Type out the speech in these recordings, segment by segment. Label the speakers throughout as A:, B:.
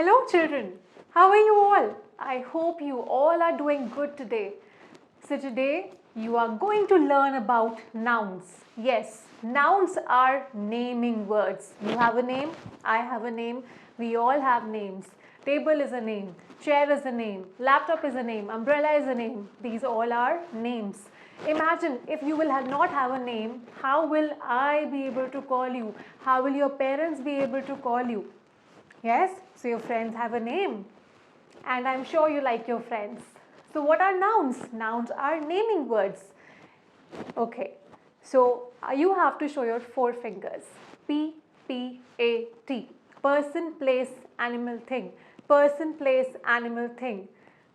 A: Hello children, how are you all? I hope you all are doing good today. So today you are going to learn about nouns. Yes, nouns are naming words. You have a name, I have a name, we all have names. Table is a name, chair is a name, laptop is a name, umbrella is a name. These all are names. Imagine if you will not have a name, how will I be able to call you? How will your parents be able to call you? Yes, so your friends have a name and I'm sure you like your friends. So what are nouns? Nouns are naming words. Okay, so you have to show your 4 fingers. P, P, A, T. Person, place, animal, thing. Person, place, animal, thing.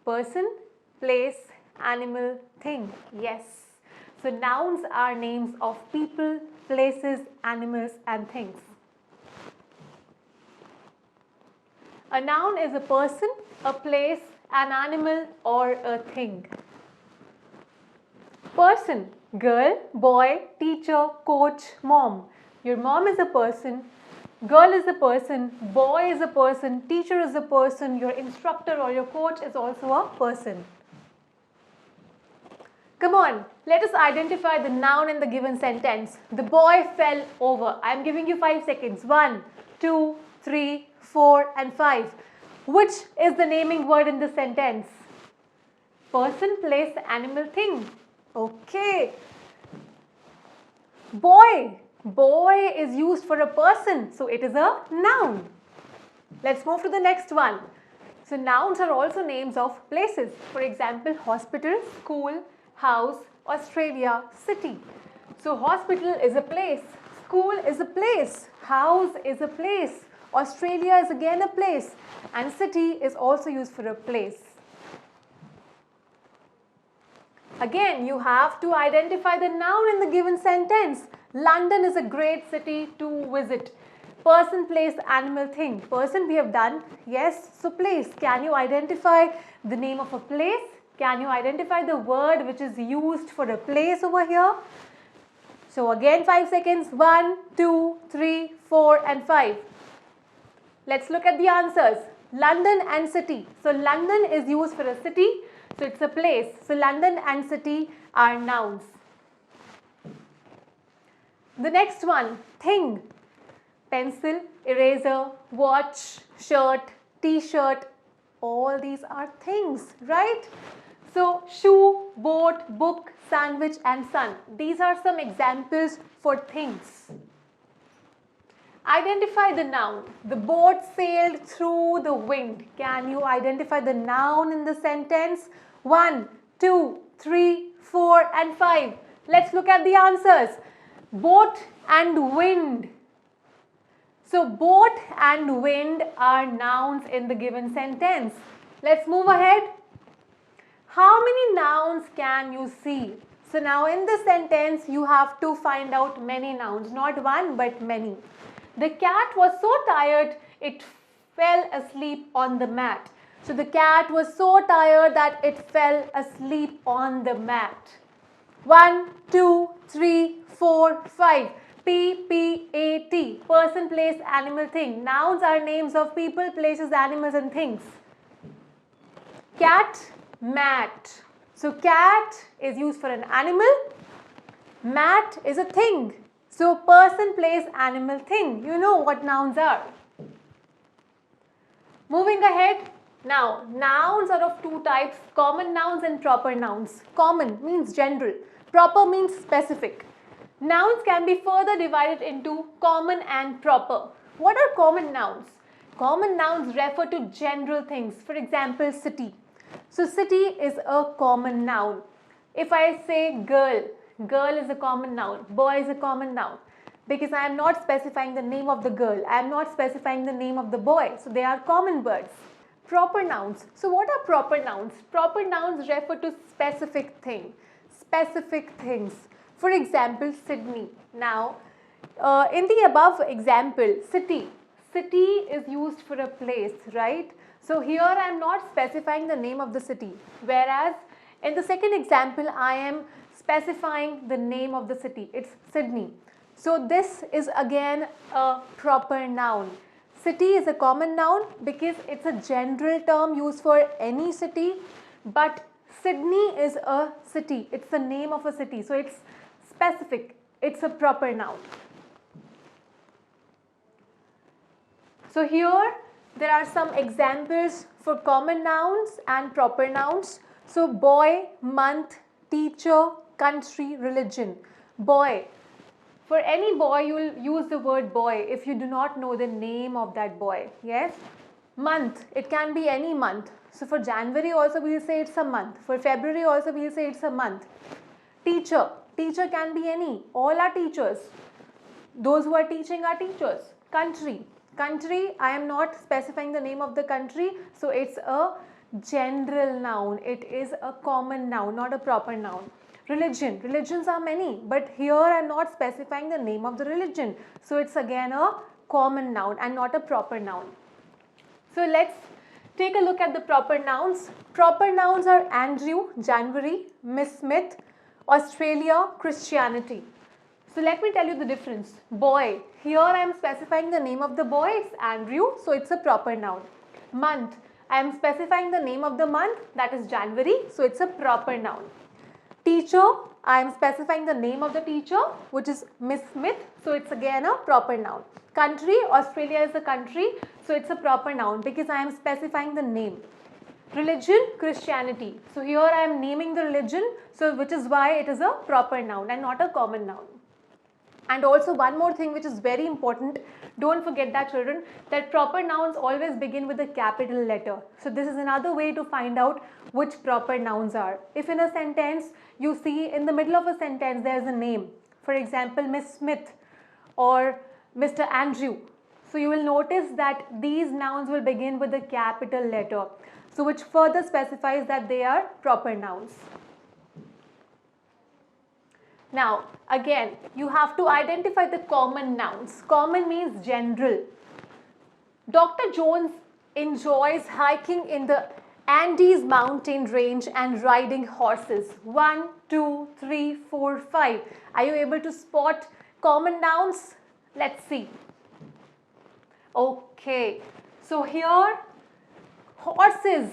A: Person, place, animal, thing. Yes. So nouns are names of people, places, animals and things. A noun is a person, a place, an animal or a thing. Person, girl, boy, teacher, coach, mom. Your mom is a person, girl is a person, boy is a person, teacher is a person, your instructor or your coach is also a person. Come on, let us identify the noun in the given sentence. The boy fell over. I am giving you 5 seconds. 1, 2, 3, 4 and 5. Which is the naming word in this sentence? Person, place, animal, thing. Okay. Boy. Boy is used for a person, so it is a noun. Let's move to the next one. So nouns are also names of places. For example, hospital, school, house, Australia, city. So hospital is a place, school is a place, house is a place, Australia is again a place and city is also used for a place. Again, you have to identify the noun in the given sentence. London is a great city to visit. Person, place, animal, thing. Person we have done. Yes, so place. Can you identify the name of a place? Can you identify the word which is used for a place over here? So again 5 seconds. 1, 2, 3, 4 and 5. Let's look at the answers. London and city. So London is used for a city. So it's a place. So London and city are nouns. The next one, thing. Pencil, eraser, watch, shirt, t-shirt. All these are things, right? So shoe, boat, book, sandwich and sun. These are some examples for things. Identify the noun. The boat sailed through the wind. Can you identify the noun in the sentence? 1, 2, 3, 4 and 5. Let's look at the answers. Boat and wind. So boat and wind are nouns in the given sentence. Let's move ahead. How many nouns can you see? So now in this sentence you have to find out many nouns, not one but many. The cat was so tired it fell asleep on the mat. So the cat was so tired that it fell asleep on the mat. 1, 2, 3, 4, 5. P, P, A, T. Person, place, animal, thing. Nouns are names of people, places, animals and things. Cat, mat. So cat is used for an animal. Mat is a thing. So person, place, animal, thing. You know what nouns are. Moving ahead. Now, nouns are of 2 types, common nouns and proper nouns. Common means general. Proper means specific. Nouns can be further divided into common and proper. What are common nouns? Common nouns refer to general things. For example, city. So city is a common noun. If I say girl, girl is a common noun. Boy is a common noun. Because I am not specifying the name of the girl. I am not specifying the name of the boy. So they are common words. Proper nouns. So what are proper nouns? Proper nouns refer to specific thing. Specific things. For example, Sydney. Now, in the above example, city. City is used for a place, right? So here I am not specifying the name of the city. Whereas in the second example, I am specifying the name of the city. It's Sydney. So this is again a proper noun. City is a common noun because it's a general term used for any city, but Sydney is a city. It's the name of a city, so it's specific. It's a proper noun. So here there are some examples for common nouns and proper nouns. So boy, month, teacher, country, religion. Boy. For any boy, you will use the word boy if you do not know the name of that boy. Yes? Month. It can be any month. So for January also we will say it's a month. For February also we will say it's a month. Teacher. Teacher can be any. All are teachers. Those who are teaching are teachers. Country. Country, I am not specifying the name of the country. So it's a general noun. It is a common noun, not a proper noun. Religion. Religions are many, but here I am not specifying the name of the religion. So it's again a common noun and not a proper noun. So let's take a look at the proper nouns. Proper nouns are Andrew, January, Miss Smith, Australia, Christianity. So let me tell you the difference. Boy, here I am specifying the name of the boy, it's Andrew, so it's a proper noun. Month, I am specifying the name of the month, that is January, so it's a proper noun. Teacher, I am specifying the name of the teacher, which is Miss Smith, so it's again a proper noun. Country, Australia is a country, so it's a proper noun because I am specifying the name. Religion, Christianity. So here I am naming the religion, so which is why it is a proper noun and not a common noun. And also one more thing which is very important, don't forget that children, that proper nouns always begin with a capital letter. So this is another way to find out which proper nouns are. If in a sentence you see in the middle of a sentence there is a name, for example Miss Smith or Mr. Andrew. So you will notice that these nouns will begin with a capital letter. So which further specifies that they are proper nouns. Now, again, you have to identify the common nouns. Common means general. Dr. Jones enjoys hiking in the Andes mountain range and riding horses. 1, 2, 3, 4, 5. Are you able to spot common nouns? Let's see. Okay. So here, horses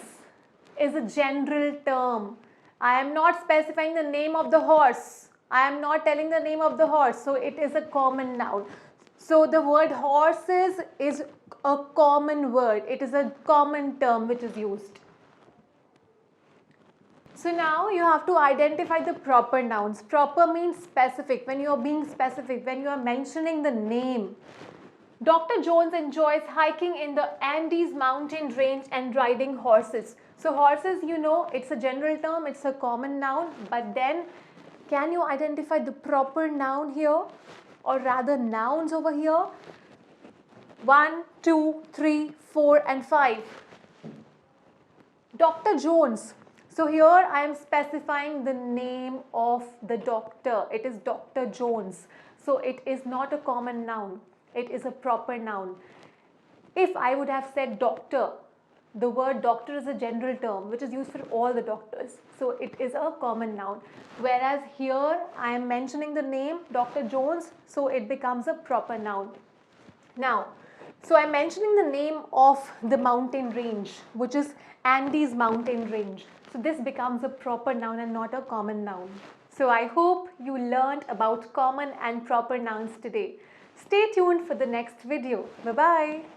A: is a general term. I am not specifying the name of the horse. I am not telling the name of the horse, so it is a common noun. So the word horses is a common word. It is a common term which is used. So now you have to identify the proper nouns. Proper means specific. When you are being specific, when you are mentioning the name. Dr. Jones enjoys hiking in the Andes mountain range and riding horses. So horses, you know, it's a general term, it's a common noun, but then can you identify the proper noun here, or rather nouns over here? 1, 2, 3, 4 and 5. Dr. Jones. So here I am specifying the name of the doctor. It is Dr. Jones. So it is not a common noun. It is a proper noun. If I would have said doctor, the word doctor is a general term which is used for all the doctors. So it is a common noun. Whereas here I am mentioning the name Dr. Jones, so it becomes a proper noun. Now, so I am mentioning the name of the mountain range, which is Andes mountain range. So this becomes a proper noun and not a common noun. So I hope you learned about common and proper nouns today. Stay tuned for the next video. Bye-bye.